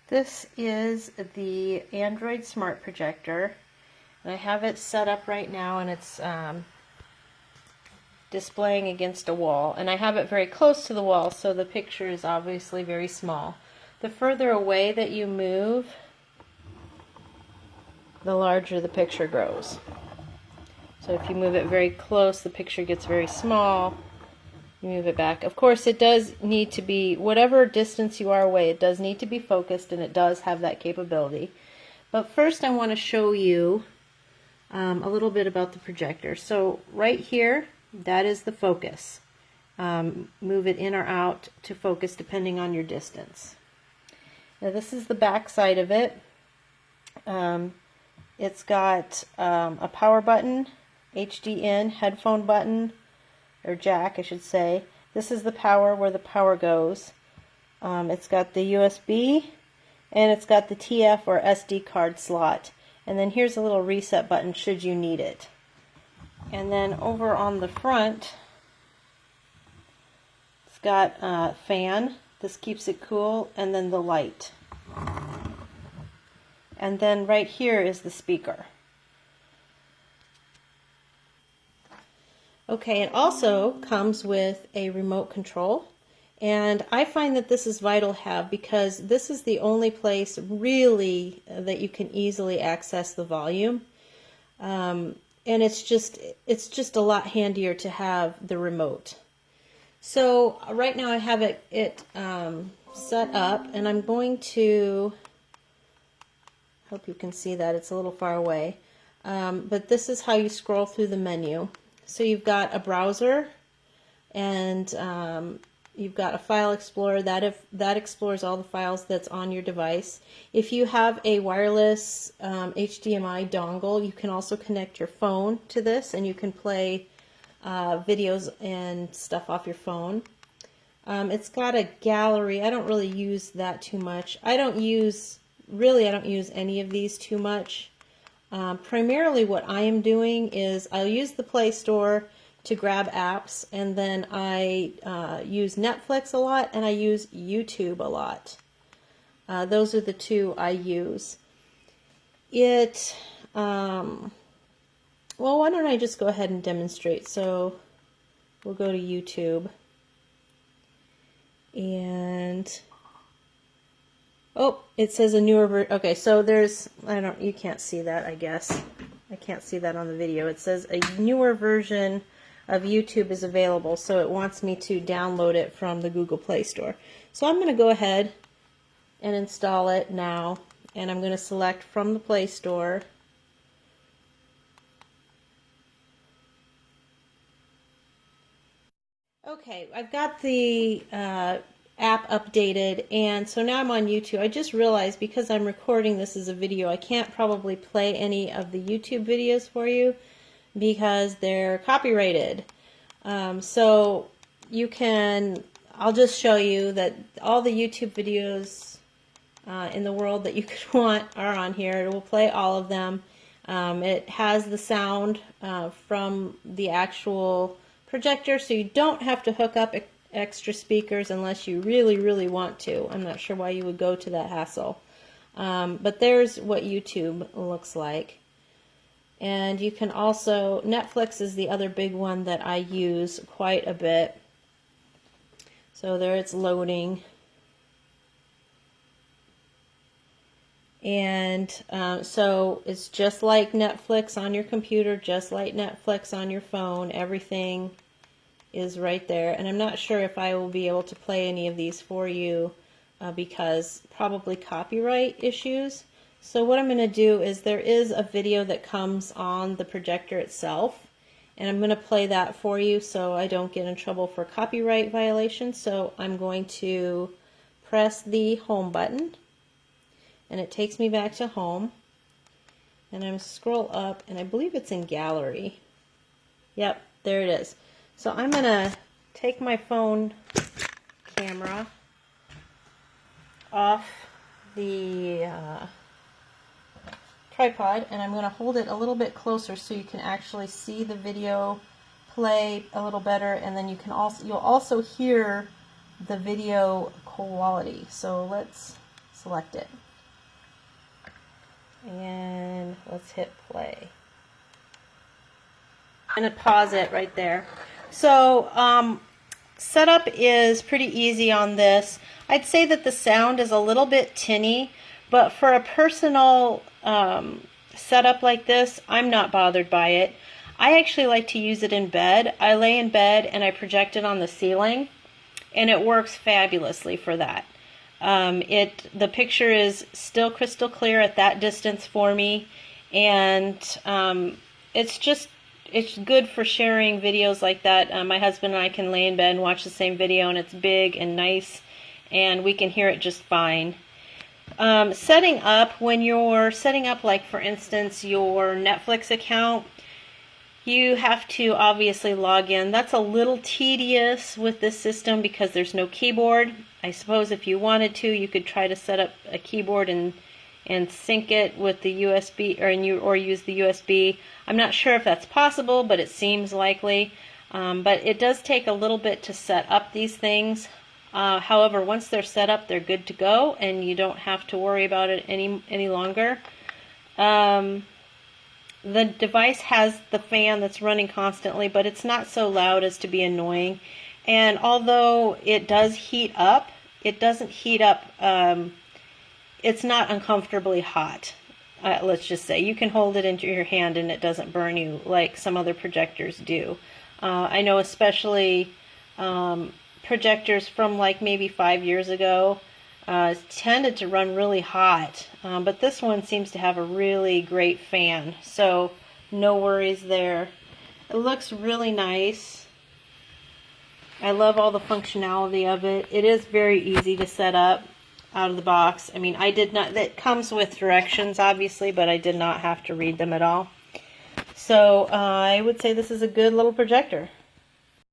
This is the Android Smart Projector, and I have it set up right now, and it's displaying against a wall, and I have it very close to the wall, so the picture is obviously very small. The further away that you move, the larger the picture grows. So if you move it very close, the picture gets very small. You move it back. Of course, it does need to be, whatever distance you are away, it does need to be focused, and it does have that capability. But first I want to show you a little bit about the projector. So right here, that is the focus. Move it in or out to focus depending on your distance. Now this is the back side of it. It's got a power button, HD in, headphone button, or jack I should say. This is the power, where the power goes. It's got the USB, and it's got the TF or SD card slot. And then here's a little reset button should you need it. And then over on the front, it's got a fan. This keeps it cool, and then the light. And then right here is the speaker. Okay, it also comes with a remote control, and I find that this is vital to have because this is the only place really that you can easily access the volume, and it's just a lot handier to have the remote. So right now I have it set up, and I'm going to, hope you can see that, it's a little far away, but this is how you scroll through the menu. So you've got a browser, and you've got a file explorer that explores all the files that's on your device. If you have a wireless HDMI dongle, you can also connect your phone to this, and you can play videos and stuff off your phone. It's got a gallery. I don't really use that too much. I don't use any of these too much. Primarily what I am doing is I'll use the Play Store to grab apps, and then I use Netflix a lot, and I use YouTube a lot. Those are the two I use. Well, why don't I just go ahead and demonstrate. So we'll go to YouTube, and oh, it says a newer version. Okay, so there's, you can't see that, I guess. I can't see that on the video. It says a newer version of YouTube is available, so it wants me to download it from the Google Play Store. So I'm going to go ahead and install it now, and I'm going to select from the Play Store. Okay, I've got the app updated, and so now I'm on YouTube. I just realized because I'm recording this as a video, I can't probably play any of the YouTube videos for you because they're copyrighted. So you can, I'll just show you that all the YouTube videos in the world that you could want are on here. It will play all of them. It has the sound from the actual projector, so you don't have to hook up extra speakers unless you really want to. I'm not sure why you would go to that hassle. But there's what YouTube looks like. And you can also, Netflix is the other big one that I use quite a bit. So there it's loading. And so it's just like Netflix on your computer, just like Netflix on your phone. Everything is right there, and I'm not sure if I will be able to play any of these for you because probably copyright issues. So what I'm going to do is there is a video that comes on the projector itself, and I'm going to play that for you so I don't get in trouble for copyright violations. So I'm going to press the home button, and it takes me back to home, and I'm going to scroll up, and I believe it's in gallery. Yep, there it is. So I'm going to take my phone camera off the tripod, and I'm going to hold it a little bit closer so you can actually see the video play a little better, and then you'll also hear the video quality. So let's select it. And let's hit play. I'm going to pause it right there. So setup is pretty easy on this. I'd say that the sound is a little bit tinny, but for a personal setup like this, I'm not bothered by it. I actually like to use it in bed. I lay in bed and I project it on the ceiling, and it works fabulously for that. The picture is still crystal clear at that distance for me, and it's good for sharing videos like that. My husband and I can lay in bed and watch the same video, and it's big and nice, and we can hear it just fine. Setting up, when you're setting up, like for instance, your Netflix account, you have to obviously log in. That's a little tedious with this system because there's no keyboard. I suppose if you wanted to, you could try to set up a keyboard and sync it with the USB or use the USB. I'm not sure if that's possible, but it seems likely. But it does take a little bit to set up these things. However, once they're set up, they're good to go, and you don't have to worry about it any longer. The device has the fan that's running constantly, but it's not so loud as to be annoying. And although it does heat up, it doesn't heat up, it's not uncomfortably hot. Let's just say you can hold it into your hand and it doesn't burn you like some other projectors do. I know especially projectors from like maybe 5 years ago tended to run really hot, but this one seems to have a really great fan, so no worries there. It looks really nice. I love all the functionality of it. It is very easy to set up out of the box. I mean, it comes with directions obviously, but I did not have to read them at all. So I would say this is a good little projector.